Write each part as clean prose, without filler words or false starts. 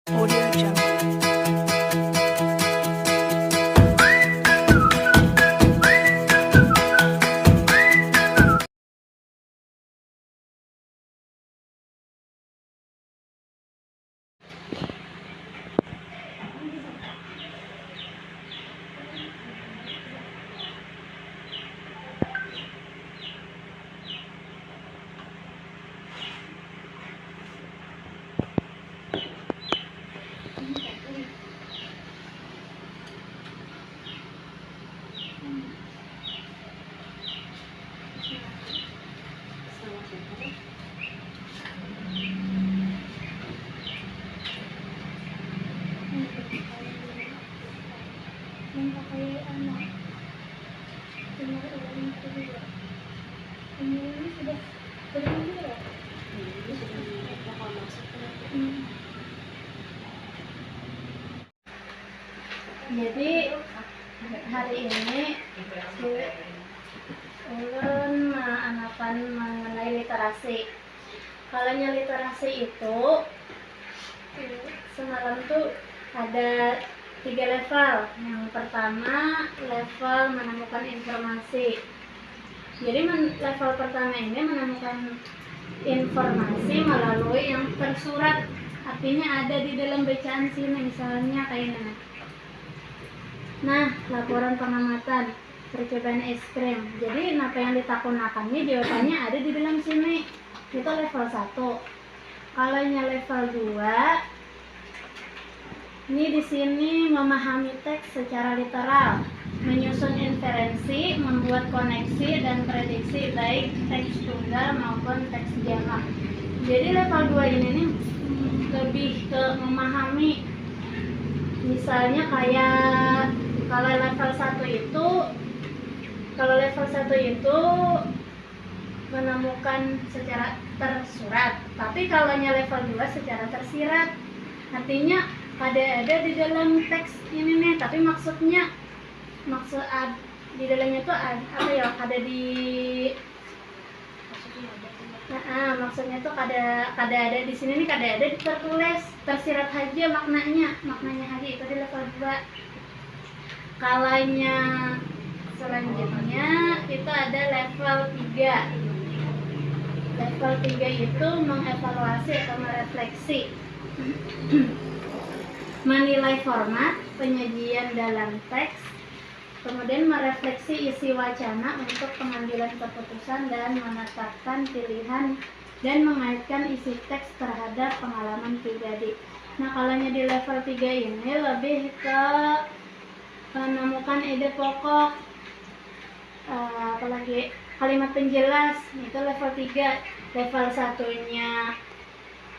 Audio Jungle. Yang pakai anak benar ulang kedua ini sudah minggu ya? Ini sudah bakal masuk Jadi hari ini ulun anakan mengenai literasi. Kalau literasi itu semalam tuh ada 3 level. Yang pertama level menemukan informasi. Jadi level pertama ini menemukan informasi melalui yang tersurat, artinya ada di dalam bacaan sini, misalnya kayak ini. Nah, laporan pengamatan percobaan es krim. Jadi apa yang ditakunakannya jawabannya ada di dalam sini. Itu level 1. Kalau level 2 ini di sini memahami teks secara literal, menyusun inferensi, membuat koneksi dan prediksi baik teks tunggal maupun teks jamak. Jadi level 2 ini nih lebih ke memahami. Misalnya kayak kalau level 1 itu menemukan secara tersurat, tapi kalau level 2 secara tersirat. Artinya ada di dalam teks ini nih, tapi maksud di dalamnya tuh ada di maksudnya tuh ada di sini nih, ada tertulis, tersirat aja maknanya aja itu di level 2. Kalanya selanjutnya itu ada level 3. Level 3 itu mengevaluasi atau merefleksi. Menilai format penyajian dalam teks, kemudian merefleksi isi wacana untuk pengambilan keputusan dan menetapkan pilihan dan mengaitkan isi teks terhadap pengalaman pribadi. Nah, kalau di level 3 ini lebih ke menemukan ide pokok, apalagi kalimat penjelas, itu level 3. Level 1-nya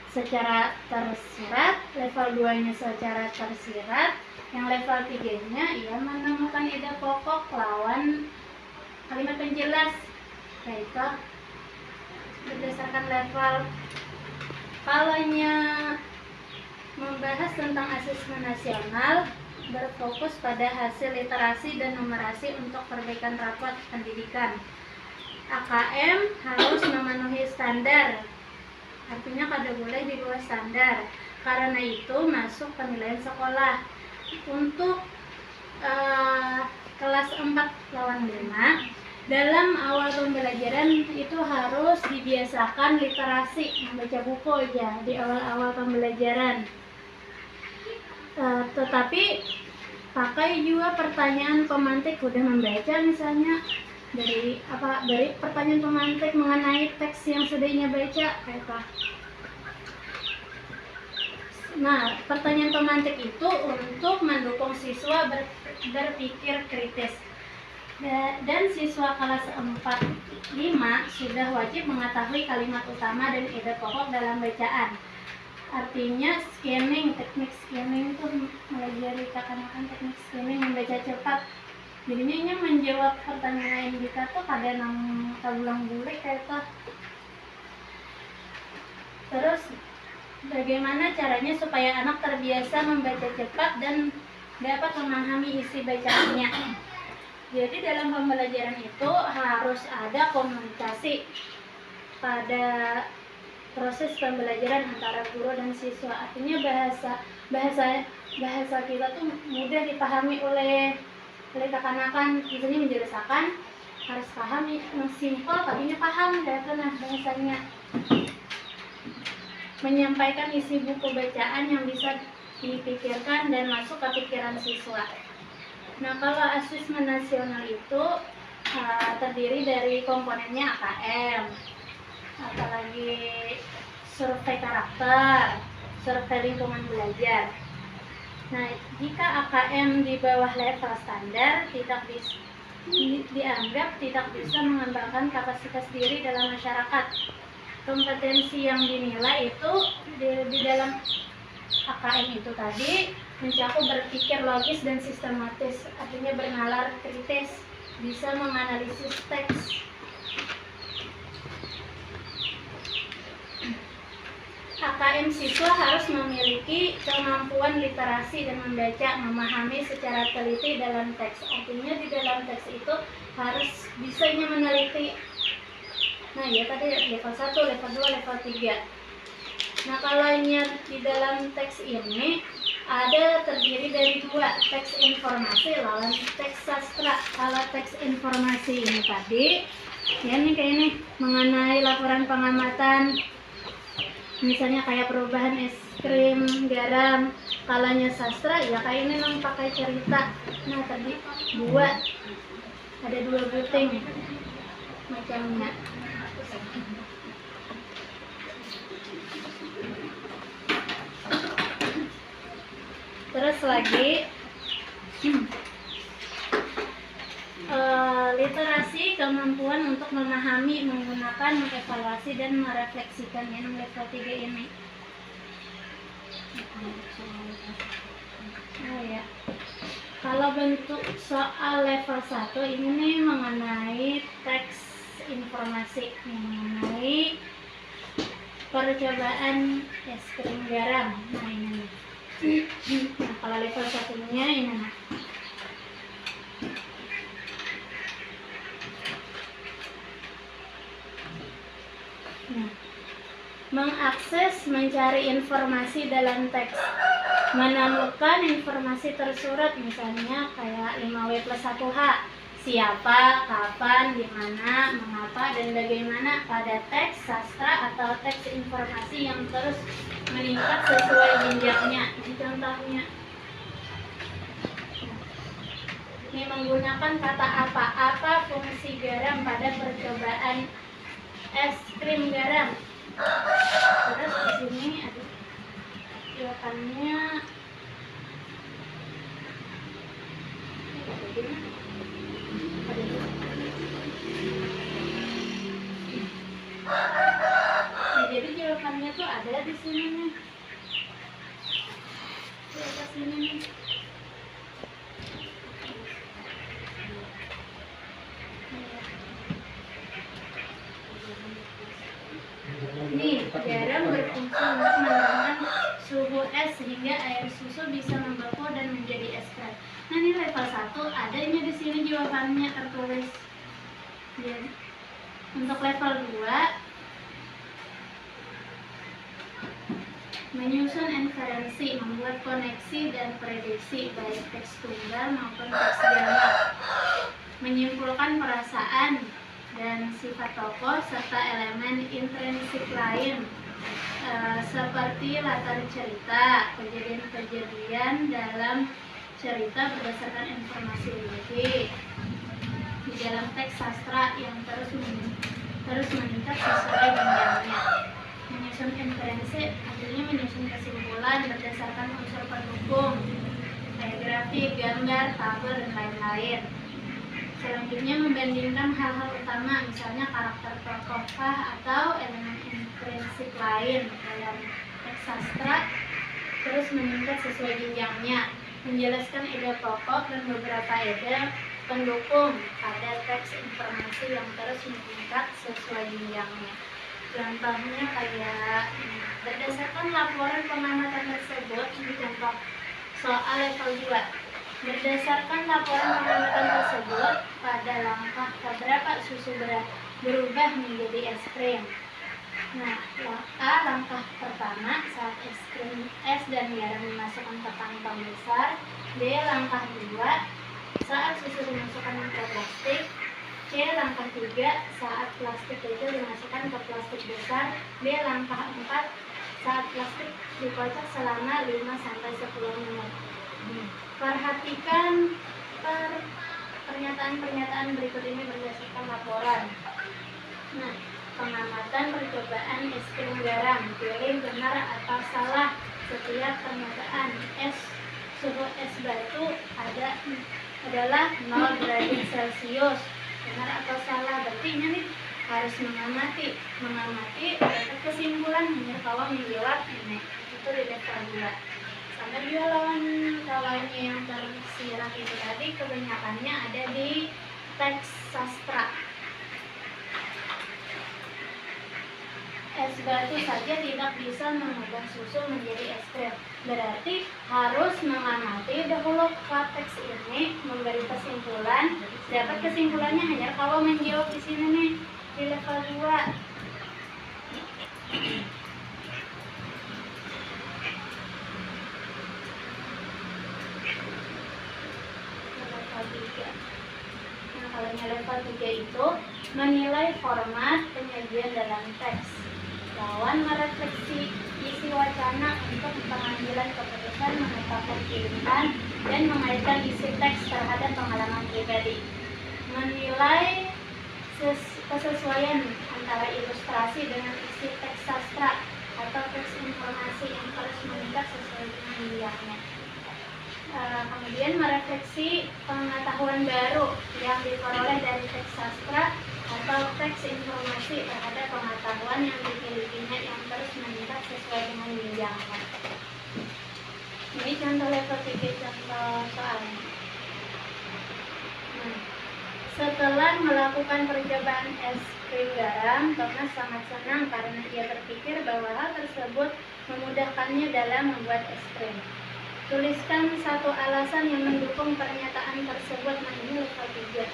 secara tersirat, level 2-nya secara tersirat, yang level 3-nya ia menemukan ide pokok lawan kalimat penjelas. Itu berdasarkan level. Kalaunya membahas tentang asesmen nasional, berfokus pada hasil literasi dan numerasi untuk perbaikan rapot pendidikan. AKM harus memenuhi standar, artinya kada boleh di bawah standar. Karena itu masuk penilaian sekolah. Untuk kelas 4 lawan 5, dalam awal pembelajaran itu harus dibiasakan literasi, membaca buku ya di awal-awal pembelajaran. Tetapi pakai juga pertanyaan pemantik. Udah membaca misalnya dari pertanyaan pemantik mengenai teks yang sudahnya baca kayak apa. Nah, pertanyaan pemantik itu untuk mendukung siswa berpikir kritis. Dan siswa kelas 4-5 sudah wajib mengetahui kalimat utama dan ide pokok dalam bacaan. Artinya teknik scanning itu mengajari kanak-kanak teknik scanning, membaca cepat. Jadinya menjawab pertanyaan kita tuh kada nang kabulang-bulik kayak itu. Terus bagaimana caranya supaya anak terbiasa membaca cepat dan dapat memahami isi bacaannya. Jadi dalam pembelajaran itu harus ada komunikasi pada proses pembelajaran antara guru dan siswa. Artinya bahasa kita tuh mudah dipahami oleh kekanakan. Misalnya menjelaskan harus paham, simpel tadinya paham karena bahasanya. Menyampaikan isi buku bacaan yang bisa dipikirkan dan masuk ke pikiran siswa. Nah, kalau asesmen nasional itu terdiri dari komponennya AKM, apalagi survei karakter, survei lingkungan belajar. Nah, jika AKM di bawah level standar dianggap tidak bisa mengembangkan kapasitas diri dalam masyarakat. Kompetensi yang dinilai itu di dalam AKM itu tadi mencakup berpikir logis dan sistematis, artinya bernalar kritis, bisa menganalisis teks. AKM siswa harus memiliki kemampuan literasi dan membaca, memahami secara teliti dalam teks. Artinya di dalam teks itu harus bisanya meneliti. Nah, ya tadi level 1, level 2, level 3. Nah, kalau di dalam teks ini ada terdiri dari 2, teks informasi lawan teks sastra. Kalau teks informasi ini tadi, ya ini kayak ini mengenai laporan pengamatan, misalnya kayak perubahan es krim garam. Kalanya sastra ya kayak ini nang pakai cerita. Nah, tadi ada 2 buting macamnya. Terus lagi literasi, kemampuan untuk memahami, menggunakan, mengevaluasi dan merefleksikan yang level 3 ini. Oh ya. Kalau bentuk soal level 1 ini nih mengenai teks informasi, mengenai percobaan es krim garam. Nah, ini nih. Nah, kalau level 1-nya ini nah. Mengakses, mencari informasi dalam teks, menemukan informasi tersurat, misalnya kayak 5W+1H, siapa, kapan, di mana, mengapa, dan bagaimana pada teks sastra atau teks informasi yang terus meningkat sesuai jenjangnya. Ini contohnya. Ini menggunakan kata apa fungsi garam pada percobaan es krim garam. Terus di sini ada jawabannya. Jadi jawabannya tuh ada di sini nih. Di atas sini nih. Nih, garam berfungsi untuk menurunkan suhu es sehingga air susu bisa membeku dan menjadi es krim. Nah, ini level 1 adanya di sini jawabannya tertulis. Dan untuk level 2 menyusun inferensi, membuat koneksi dan prediksi baik teks tunggal maupun teks jamak, menyimpulkan perasaan dan sifat tokoh serta elemen intrinsik lain seperti latar cerita, kejadian-kejadian dalam cerita berdasarkan informasi lebih di dalam teks sastra yang terus meningkat sesuai jenjangnya. Menyusun inferensi artinya menyusun kesimpulan berdasarkan unsur pendukung kayak grafik, gambar, tabel, dan lain-lain. Selanjutnya membandingkan hal-hal utama, misalnya karakter tokoh atau elemen intrinsik lain dalam teks sastra, terus meningkat sesuai jenjangnya. Menjelaskan ide pokok dan beberapa ide pendukung pada teks informasi yang terus meningkat sesuai jenjangnya. Contohnya kayak berdasarkan laporan pengamatan tersebut, ini contoh soal level 2. Berdasarkan laporan pengamatan tersebut, pada langkah keberapa susu berubah menjadi es krim. Nah, langkah pertama saat es dan garam dimasukkan ke kantong besar. B. Langkah 2 saat susu dimasukkan ke plastik. C. Langkah 3 saat plastik kecil dimasukkan ke plastik besar. D. Langkah 4 saat plastik dikocok selama 5-10 menit. Perhatikan pernyataan-pernyataan berikut ini berdasarkan laporan. Nah, pengamatan percobaan es krim garam, pilih benar atau salah setiap pernyataan. Suhu es batu adalah 0 derajat Celcius. Benar atau salah? Berarti ini harus mengamati dapat kesimpulan hanya kalau menjawab ini. Itu di level 2. Sama juga lawannya yang tersirat itu tadi kebanyakannya ada di teks sastra. Es batu saja tidak bisa mengubah susu menjadi es krim. Berarti harus mengamati dahulu teks ini, memberi kesimpulan. Dapat kesimpulannya hanya kalau menjawab di sini nih di level 2. Nah, kalau level 3 itu menilai format penyajian dalam teks. Lawan merefleksi isi wacana untuk pengambilan keputusan, menetapkan pilihan, dan mengaitkan isi teks terhadap pengalaman pribadi. Menilai kesesuaian antara ilustrasi dengan isi teks sastra atau teks informasi yang terus meningkat sesuai dengan nilainya. Kemudian merefleksi pengetahuan baru yang diperoleh dari teks sastra atau teks informasi terhadap pengetahuan yang dimilikinya yang terus meningkat sesuai dengan jenjangnya. Ini contoh level 3 contoh soalnya. Setelah melakukan percobaan es krim garam, Thomas sangat senang karena ia berpikir bahwa hal tersebut memudahkannya dalam membuat es krim. Tuliskan satu alasan yang mendukung pernyataan tersebut. Nah, ini level 3.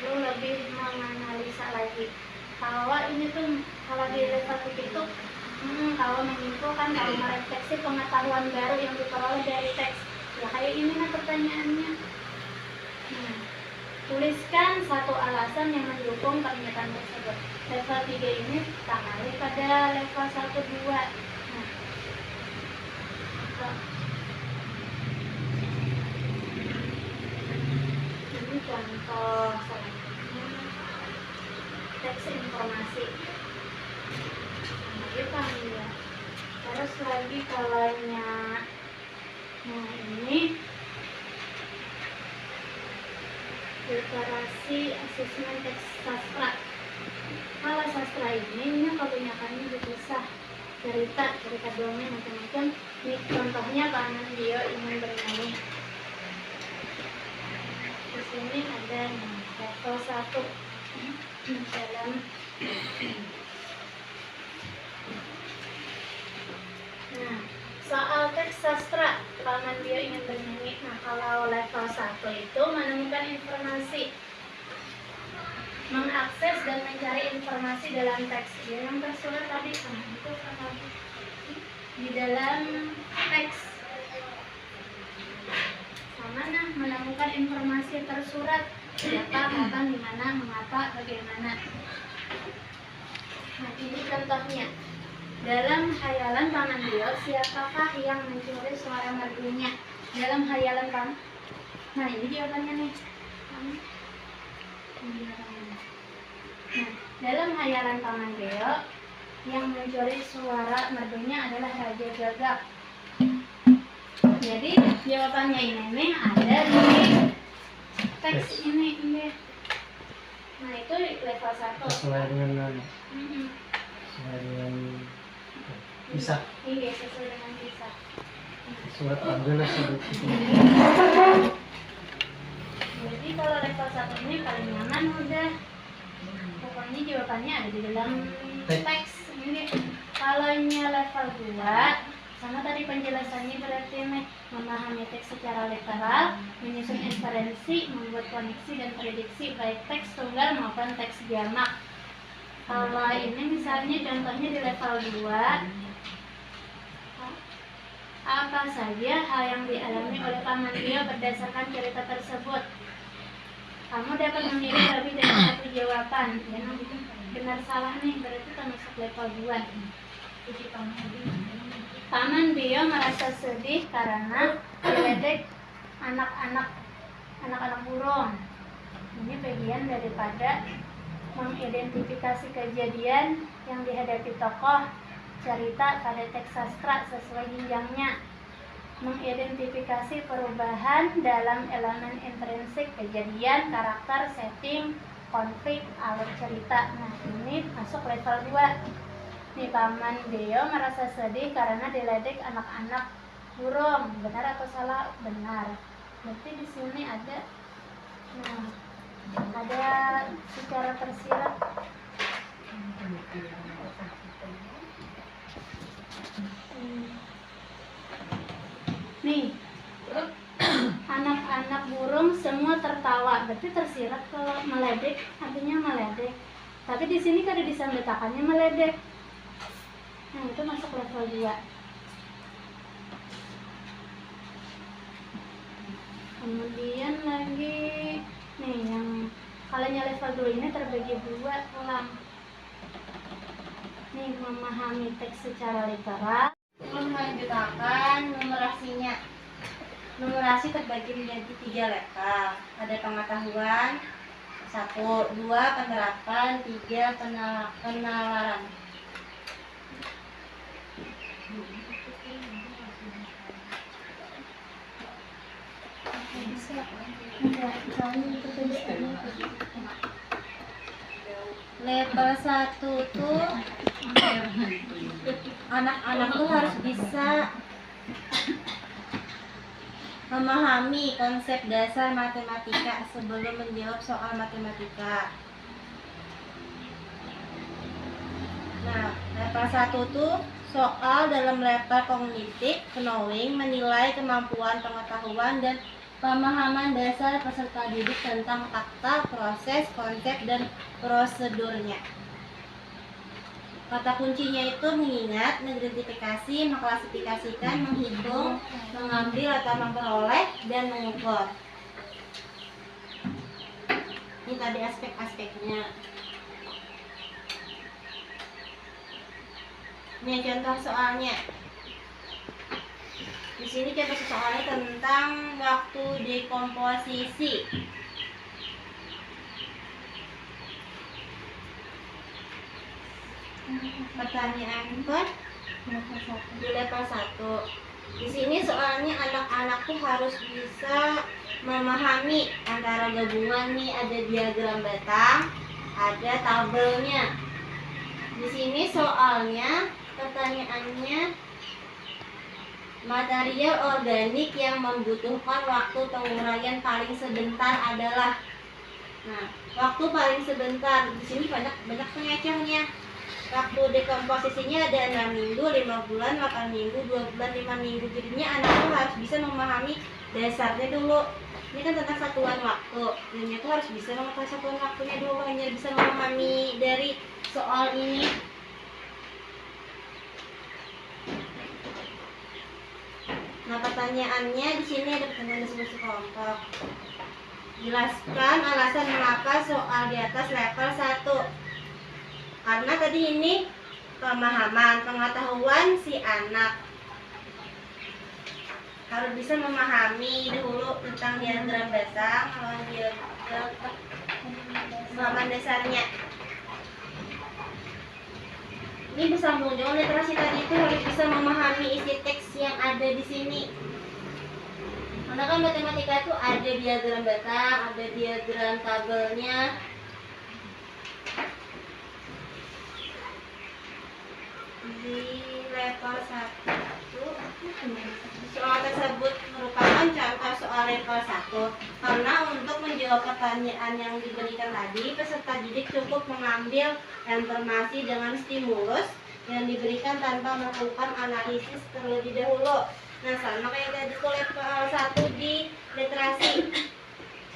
Lu lebih menganalisa lagi. Kalau ini tuh, kalau di level 3 itu kalau menyimpulkan, kalau merefleksi pengetahuan baru yang diperoleh dari teks. Ya kayak ini nah pertanyaannya. Tuliskan satu alasan yang mendukung pernyataan tersebut. Level 3 ini tangani pada level 1-2. Ini contoh selanjutnya teks informasi. Ya. Terus lagi kalanya ini literasi asesmen teks sastra. Kalau sastra ini kebanyakannya dipisah cerita dongeng macam-macam. Ini contohnya kanan dia ingin bernyanyi. Di sini ada level 1 dalam soal teks sastra, kanan dia ingin bernyanyi. Nah, kalau level 1 itu menemukan informasi, mengakses dan mencari informasi dalam teks. Yang tersurat tadi itu di dalam teks. Sama menemukan informasi tersurat, siapa, kapan, di mana, mengapa, bagaimana. Nah, ini contohnya. Dalam hayalan tangan beliau, siapakah yang mencuri suara merdunya? Dalam hayalan tangan. Nah, ini jawabannya nih. Nah, dalam hayalan tangan beliau, yang mencuri suara merdunya adalah Raja Gagak. Jadi jawabannya ini ada di teks ini. Nah, itu level 1. Sesuai dengan sesuai dengan bisa. Iya, sesuai dengan bisa. Surat adalah surat itu. Jadi kalau level 1 ini paling nyaman udah. Pokoknya jawabannya ada di dalam teks ini. Kalau level 2 sama tadi penjelasannya berarti memahami teks secara literal, menyusun inferensi, membuat koneksi dan prediksi baik teks tunggal maupun teks jamak. Kalau ini misalnya contohnya di level 2, apa saja hal yang dialami oleh Paman Bio berdasarkan cerita tersebut? Kamu dapat memilih lebih dari satu jawaban. Yang benar salah nih, berarti termasuk level 2. Paman Bio merasa sedih karena diledek anak-anak burung. Ini bagian daripada mengidentifikasi kejadian yang dihadapi tokoh cerita pada teks sastra sesuai jenjangnya, mengidentifikasi perubahan dalam elemen intrinsik kejadian, karakter, setting, konflik, alur cerita. Nah, ini masuk level 2. Nih, Paman Bio merasa sedih karena diledek anak-anak burung. Benar atau salah? Benar. Berarti di sini ada, nah, ada secara tersirat. Nih, anak-anak burung semua tertawa, berarti tersirat kalau meledek, artinya meledek. Tapi di sini kada disambetakannya meledek. Nah, itu masuk level 2. Kemudian lagi nih yang kalanya level 2 ini terbagi 2 ulang. Nih, memahami teks secara literal. Melanjutkan numerasinya. Numerasi terbagi menjadi 3 level. Ada pengetahuan, 1, 2 penerapan, 3 penalaran. Level 1 tuh anak-anak tuh harus bisa memahami konsep dasar matematika sebelum menjawab soal matematika. Nah, level 1 tuh soal dalam level kognitif, knowing, menilai kemampuan pengetahuan dan pemahaman dasar peserta didik tentang fakta, proses, konsep, dan prosedurnya. Kata kuncinya itu mengingat, mengidentifikasi, mengklasifikasikan, menghitung, mengambil atau memperoleh, dan mengukur. Ini tadi aspek-aspeknya. Ini contoh soalnya. Di sini contoh soalnya tentang waktu dekomposisi. Pertanyaan ke di level 1. Di sini soalnya anak-anak tuh harus bisa memahami antara gabungan nih, ada diagram batang, ada tabelnya. Di sini soalnya pertanyaannya material organik yang membutuhkan waktu penguraian paling sebentar adalah. Nah, waktu paling sebentar di sini banyak pengecohnya. Waktu dekomposisinya ada 6 minggu, 5 bulan, 8 minggu, 2 bulan, 5 minggu. Jadinya anak itu harus bisa memahami dasarnya dulu. Ini kan tentang satuan waktu. Dan itu harus bisa mengetahui satuan waktunya dulu, hanya bisa memahami dari soal ini. Nah, pertanyaannya di sini ada pertanyaan diskusi kelompok. Jelaskan alasan mengapa soal di atas level 1. Karena tadi ini pemahaman, pengetahuan si anak harus bisa memahami dulu tentang diagram batang, pemahaman dasarnya. Ini bersambung dengan literasi tadi itu harus bisa memahami isi teks yang ada di sini. Karena kan matematika itu ada diagram batang, ada diagram tabelnya. Di level 1 soal tersebut merupakan contoh soal level 1. Karena untuk menjawab pertanyaan yang diberikan tadi, peserta didik cukup mengambil informasi dengan stimulus yang diberikan tanpa melakukan analisis terlebih dahulu. Nah, sama kayak tadi tuh level 1 di literasi,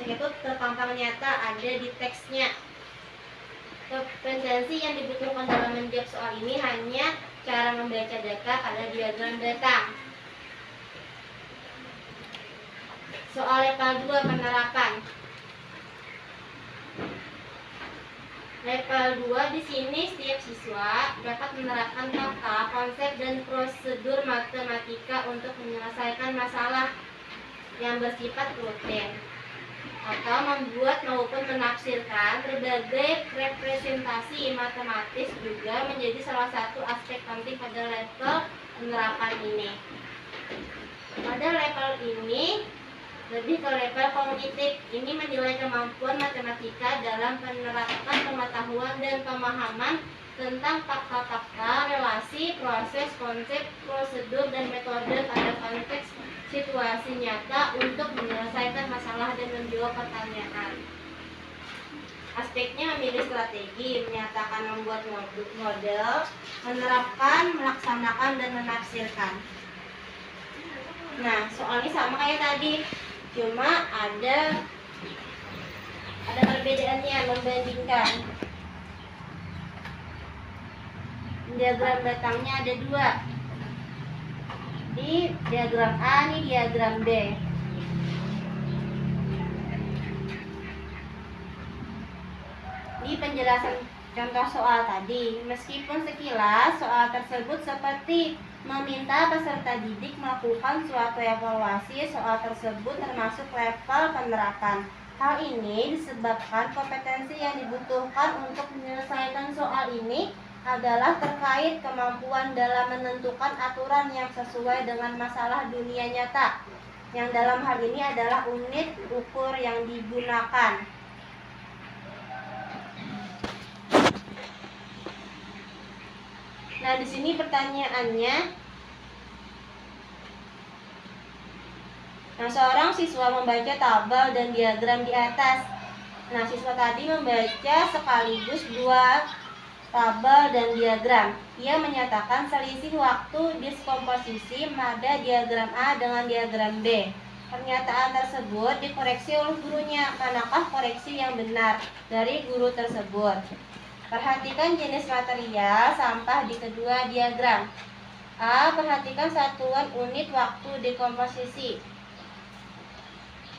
sehingga itu terpampang nyata ada di teksnya. Kompetensi yang dibutuhkan dalam menjawab soal ini hanya cara membaca data pada diagram data. Soal level 2 penerapan. Level 2 di sini setiap siswa dapat menerapkan kata, konsep dan prosedur matematika untuk menyelesaikan masalah yang bersifat rutin atau membuat maupun menafsirkan berbagai representasi matematis juga menjadi salah satu aspek penting pada level penerapan ini. Pada level ini lebih ke level kognitif. Ini menilai kemampuan matematika dalam penerapan pengetahuan dan pemahaman tentang fakta-fakta, relasi, proses, konsep, prosedur, dan metode pada konteks situasi nyata untuk menyelesaikan masalah dan menjawab pertanyaan. Aspeknya memilih strategi, menyatakan, membuat model, menerapkan, melaksanakan, dan menafsirkan. Nah, soalnya sama kayak tadi, cuma ada perbedaannya, membandingkan. Diagram datangnya ada dua. Di diagram A, ini diagram B. Di penjelasan contoh soal tadi, meskipun sekilas soal tersebut seperti meminta peserta didik melakukan suatu evaluasi soal tersebut termasuk level penerapan. Hal ini disebabkan kompetensi yang dibutuhkan untuk menyelesaikan soal ini adalah terkait kemampuan dalam menentukan aturan yang sesuai dengan masalah dunia nyata, yang dalam hal ini adalah unit ukur yang digunakan. Nah, di sini pertanyaannya. Nah, seorang siswa membaca tabel dan diagram di atas. Nah, siswa tadi membaca sekaligus dua tabel dan diagram. Ia menyatakan selisih waktu diskomposisi pada diagram A dengan diagram B. Pernyataan tersebut dikoreksi oleh gurunya. Manakah koreksi yang benar dari guru tersebut? Perhatikan jenis material sampah di kedua diagram. A. Perhatikan satuan unit waktu dekomposisi.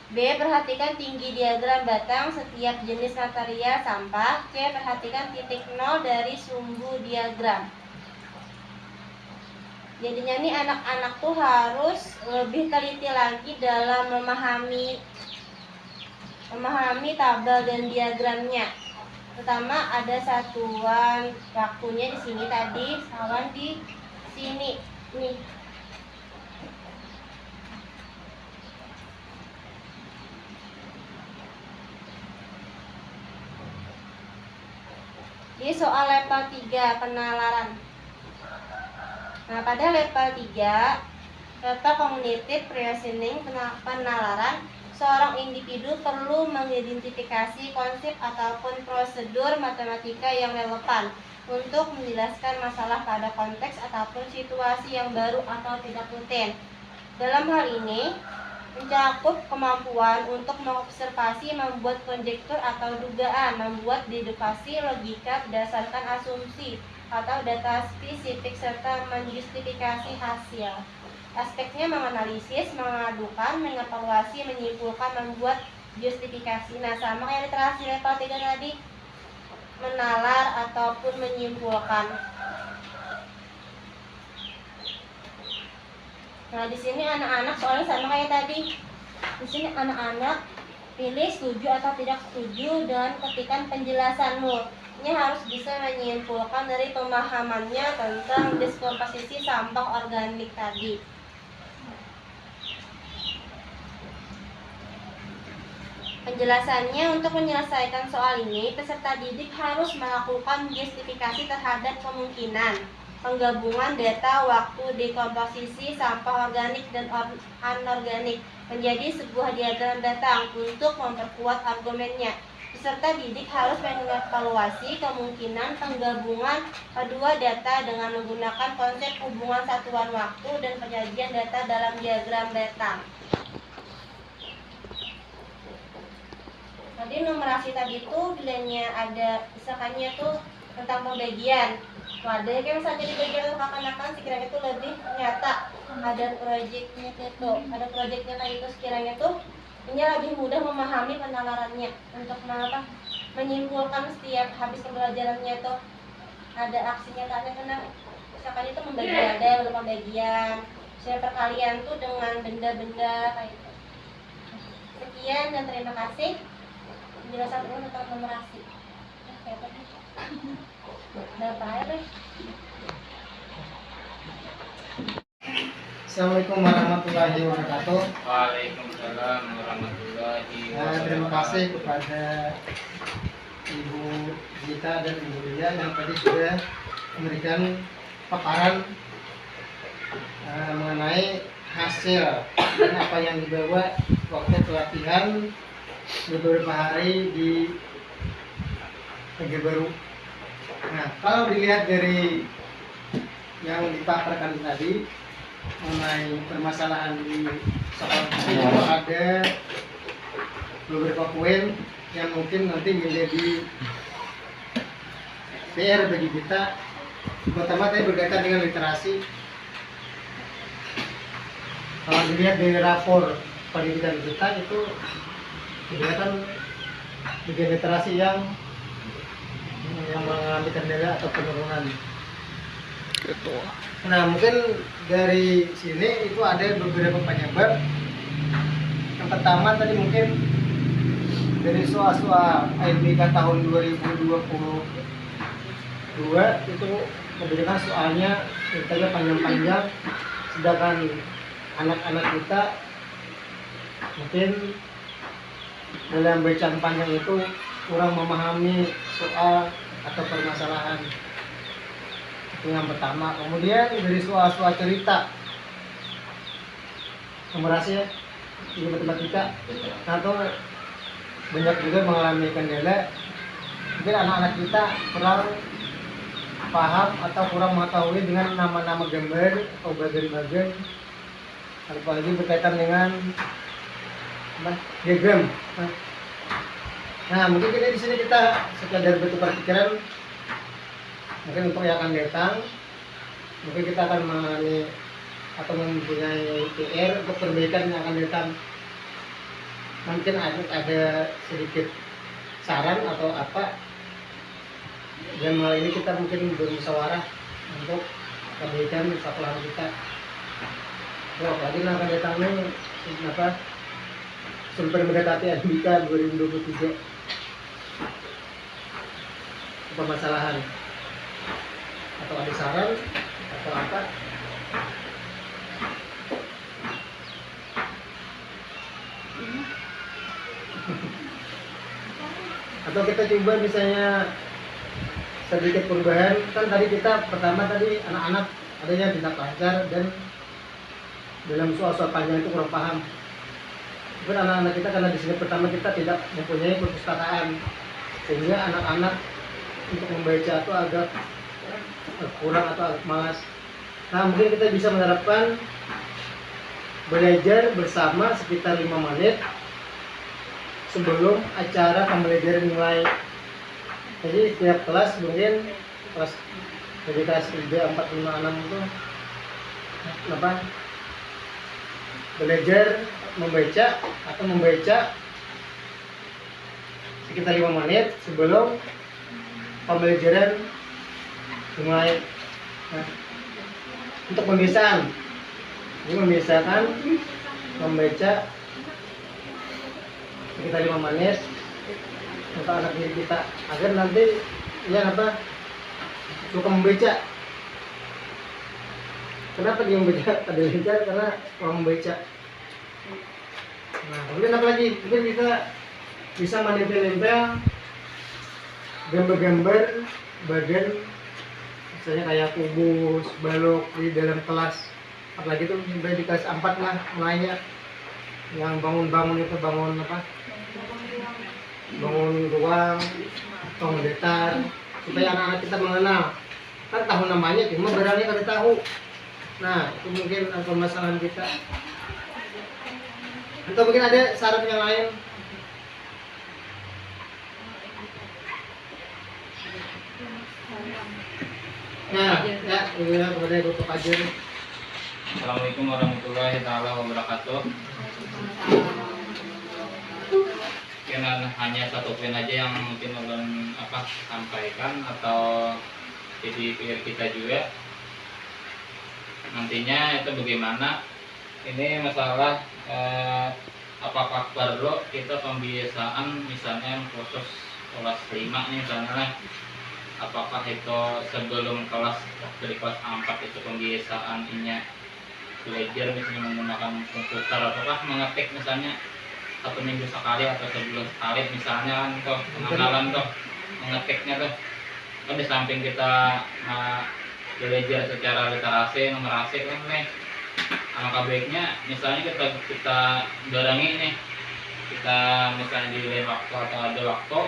B. Perhatikan tinggi diagram batang setiap jenis material sampah. C. Perhatikan titik nol dari sumbu diagram. Jadinya nih anak-anak tuh harus lebih teliti lagi dalam memahami tabel dan diagramnya. Pertama ada satuan waktunya di sini tadi, satuan di sini nih. Di soal level 3 penalaran. Nah, pada level 3 level cognitive reasoning penalaran, seorang individu perlu mengidentifikasi konsep ataupun prosedur matematika yang relevan untuk menjelaskan masalah pada konteks ataupun situasi yang baru atau tidak rutin. Dalam hal ini mencakup kemampuan untuk mengobservasi, membuat konjektur atau dugaan, membuat dedukasi logika berdasarkan asumsi atau data spesifik, serta menjustifikasi hasil. Aspeknya menganalisis, mengadukan, mengevaluasi, menyimpulkan, membuat justifikasi. Nah, sama kayak literasi level 3 tadi, menalar ataupun menyimpulkan. Nah, di sini anak-anak soalnya sama kayak tadi. Di sini anak-anak pilih setuju atau tidak setuju dan ketikkan penjelasanmu. Ini harus bisa menyimpulkan dari pemahamannya tentang diskomposisi sampah organik tadi. Penjelasannya, untuk menyelesaikan soal ini, peserta didik harus melakukan justifikasi terhadap kemungkinan penggabungan data waktu dekomposisi sampah organik dan anorganik menjadi sebuah diagram batang untuk memperkuat argumennya. Peserta didik harus mengevaluasi kemungkinan penggabungan kedua data dengan menggunakan konsep hubungan satuan waktu dan penyajian data dalam diagram batang. Tadi numerasi tadi tuh bilangnya ada misalkannya tuh tentang pembagian. Ada yang misalnya di bagian akan-akan sekiranya itu lebih nyata, ada proyeknya itu, ada proyeknya kayak itu sekiranya tuh ini lebih mudah memahami penalarannya untuk menyimpulkan setiap habis pembelajarannya itu ada aksi nyatanya karena misalkan itu membagi ada berupa bagian, misalnya perkalian tuh dengan benda-benda kayak itu. Sekian dan terima kasih penjelasan umum tentang numerasi. Berapa ya? Assalamualaikum warahmatullahi wabarakatuh. Waalaikumsalam warahmatullahi Terima kasih kepada Ibu Gita dan Ibu Lia yang tadi sudah memberikan paparan mengenai hasil dan apa yang dibawa waktu pelatihan beberapa hari di Negeri Baru. Nah, kalau dilihat dari yang dipaparkan tadi mengenai permasalahan di sekolah itu ada beberapa poin yang mungkin nanti menjadi PR bagi kita. Pertama tadi berkaitan dengan literasi. Kalau dilihat dari rapor pendidikan kita itu kelihatan bagian literasi yang mengalami kendala atau penurunan. Nah, mungkin dari sini itu ada beberapa penyebab. Yang pertama tadi mungkin dari soal-soal IPK tahun 2022 itu kebanyakan soalnya ceritanya panjang-panjang, sedangkan anak-anak kita mungkin dalam bacaan panjang itu kurang memahami soal atau permasalahan. Itu yang pertama. Kemudian dari soal-soal cerita numerasi di matematika atau banyak juga mengalami kendala. Mungkin anak-anak kita kurang paham atau kurang mengetahui dengan nama-nama gambar atau bagian-bagian, apalagi berkaitan dengan diagram. Nah, mungkin kita di sini kita sekadar bertukar pikiran. Mungkin untuk yang akan datang, mungkin kita akan mengalami atau mempunyai PR untuk perbaikan yang akan datang. Mungkin ada sedikit saran atau apa. Dan hal ini kita mungkin bermusyawarah untuk perbaikan sekolah kita. Apalagi yang akan datang ini sumber mendekati NBK 2023 permasalahan atau ada saran atau apa. Atau kita coba misalnya sedikit perubahan. Kan tadi kita pertama tadi anak-anak adanya bintang lancar dan dalam soal-soal panjang itu kurang paham. Mungkin anak-anak kita karena di sini pertama kita tidak mempunyai perpustakaan, sehingga anak-anak untuk membaca itu agak kurang atau agak malas. Nah, mungkin kita bisa menerapkan belajar bersama sekitar 5 menit sebelum acara pembelajaran mulai. Jadi setiap kelas mungkin kelas dari kelas 3, 4, 5, 6 itu belajar membaca sekitar 5 menit sebelum pembelajaran dimulai. Nah, untuk pembiasaan, ini membiasakan membaca sekitar 5 menit untuk anak didik kita agar nanti suka membaca. Kenapa dia membaca? Karena orang membaca. Nah, kemudian apa lagi? Mungkin kita bisa menempel-nempel gambar-gambar bagian misalnya kayak kubus, balok di dalam kelas. Apalagi itu sampai di kelas 4 lah mulainya yang bangun-bangun itu bangun ruang, bangun datar, supaya anak-anak kita mengenal. Kan tahu namanya cuma barangnya kada tahu. Nah, itu mungkin permasalahan kita. Atau mungkin ada syarat yang lain. Nah, ya, kepada Ibu Fajar. Assalamualaikum warahmatullahi taala wabarakatuh. Mungkin hanya satu poin aja yang mungkin ulun sampaikan atau jadi pikir kita juga nantinya itu bagaimana ini masalah apakah perlu kita pembiasaan misalnya khusus kelas 5 nih misalnya, apakah itu sebelum kelas dari kelas 4 itu pembiasaannya belajar misalnya menggunakan komputer, apakah mengetik misalnya 1 minggu sekali atau sebulan sekali misalnya kan tuh pengenalan tuh mengetiknya tuh kan di samping kita belajar secara literasi numerasi kan nih, alangkah baiknya misalnya kita barengi nih, kita misalnya di lain waktu atau ada waktu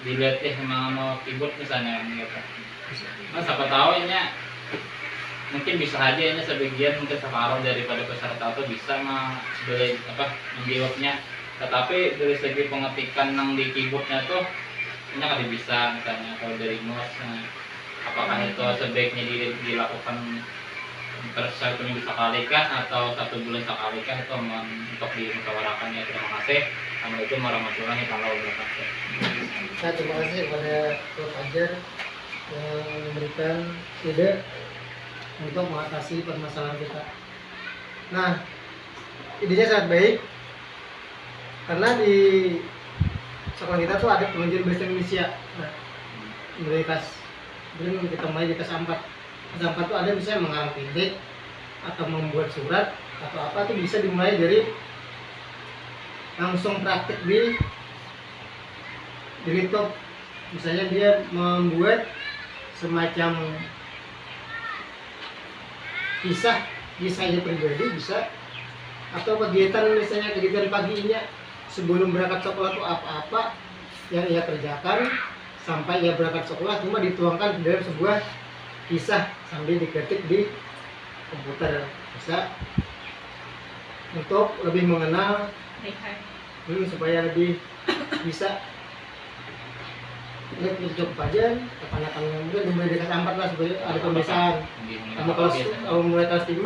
dilatih sama keyboard misalnya gitu. Nah siapa tahu ini mungkin bisa aja ini sebagian mungkin separuh daripada peserta itu bisa menjawabnya, tetapi dari segi pengetikan yang di keyboardnya tuh ini kada bisa misalnya kalau dari mouse. Apakah itu sebaiknya dilakukan satu minggu sekali kah atau 1 bulan sekali kah, itu untuk dimusyawarahkannya. Terima kasih. Assalamualaikum warahmatullahi wabarakatuh. Nah, terima kasih kepada Prof. Fajar yang memberikan ide untuk mengatasi permasalahan kita. Nah, idenya sangat baik karena di sekolah kita tuh ada pengajar bahasa Indonesia. Nah, mulai belum kita mulai di kelas 4. Kelas 4 tuh ada bisa mengarang pendek atau membuat surat atau apa tuh bisa dimulai dari langsung praktik di laptop. Misalnya dia membuat semacam kisahnya pribadi bisa, atau kegiatan misalnya kegiatan paginya sebelum berangkat sekolah itu apa-apa yang ia kerjakan sampai ia berangkat sekolah, cuma dituangkan dalam sebuah kisah sambil diketik di komputer. Bisa untuk lebih mengenal supaya lebih bisa lihat cukup aja kebanyakan mungkin mulai dari kelas 4 lah supaya ada pembiasaan. Sama kalau mulai kelas 5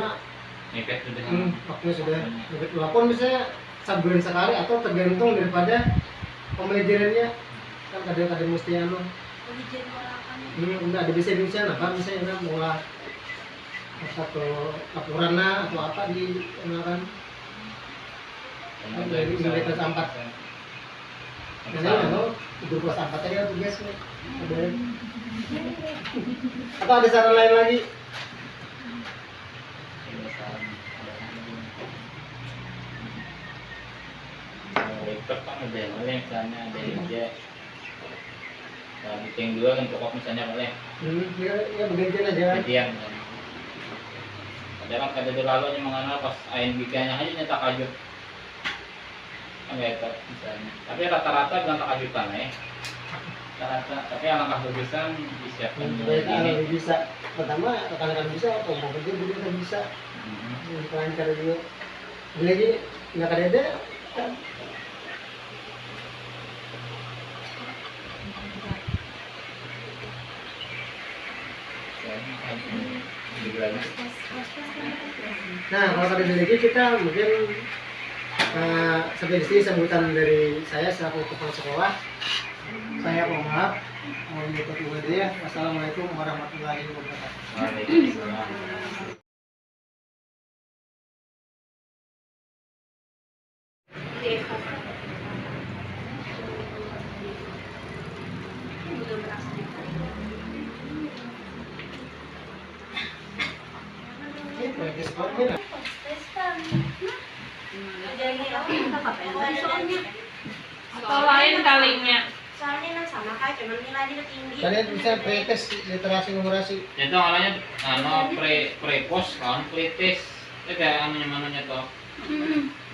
waktunya sudah lebih walaupun misalnya sebulan sekali atau tergantung daripada pembelajarannya kan kadang-kadang mesti enggak ada bisa Indonesia apa misalnya mulai satu laporan atau apa di kan dari mulai kelas 4 kalau itu kelas 4 tadi kan tugas nih ada atau ada saran lain lagi? Laptop kan ada misalnya ada aja meeting dulu kan pokok misalnya boleh ya bergantian aja gantian ada kan kada lalu yang mengenal pas ANBK nya aja nyetak ajut kan gitu misalnya, tapi rata-rata bilang tak ajutan ya rata-rata, tapi alangkah bagusan disiapkan ini bisa pertama rekan-rekan bisa atau mau kerja juga kan bisa lancar juga lagi nggak ada kan. Nah, kalau tadi lagi kita mungkin sampai di sini sambutan dari saya selaku kepala sekolah. Saya mohon maaf, mohon ditutup dulu ya. Wassalamualaikum warahmatullahi wabarakatuh. Waalaikumsalam. Atau lain kalinya. Soalnya sama kayak cuman nilainya tinggi. Kalian bisa pretest literasi numerasi. Itu awalnya pre-post kan, pre-test. Itu kayak anunya mananya toh.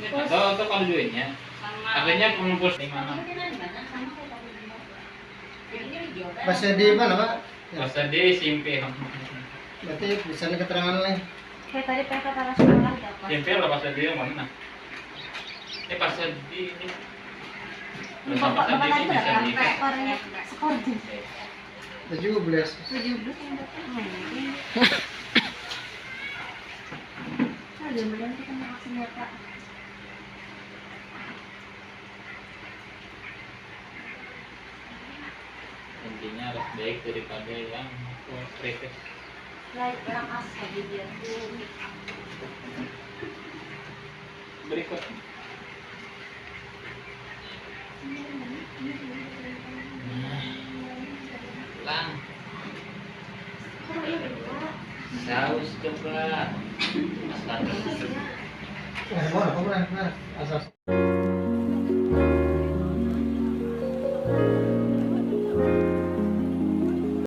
Itu kalau duitnya. Artinya pengumpul di mana? Bahasa di mana, Pak? Bahasa di SMP. Berarti bisa nih keterangan lain. Kayak tadi PK para sekolah dapat. SMP lah bahasa di mana? Bahasa di ini. Bapak tadi berapa? Skornya. 17. 17 yang dapat main. Mudah-mudahan kita mau senjata. Intinya harus baik daripada yang previous. Like orang asal dia tuh. Berikut lang Oh iya Pak. saus coba. Sausnya. Mana? Asas.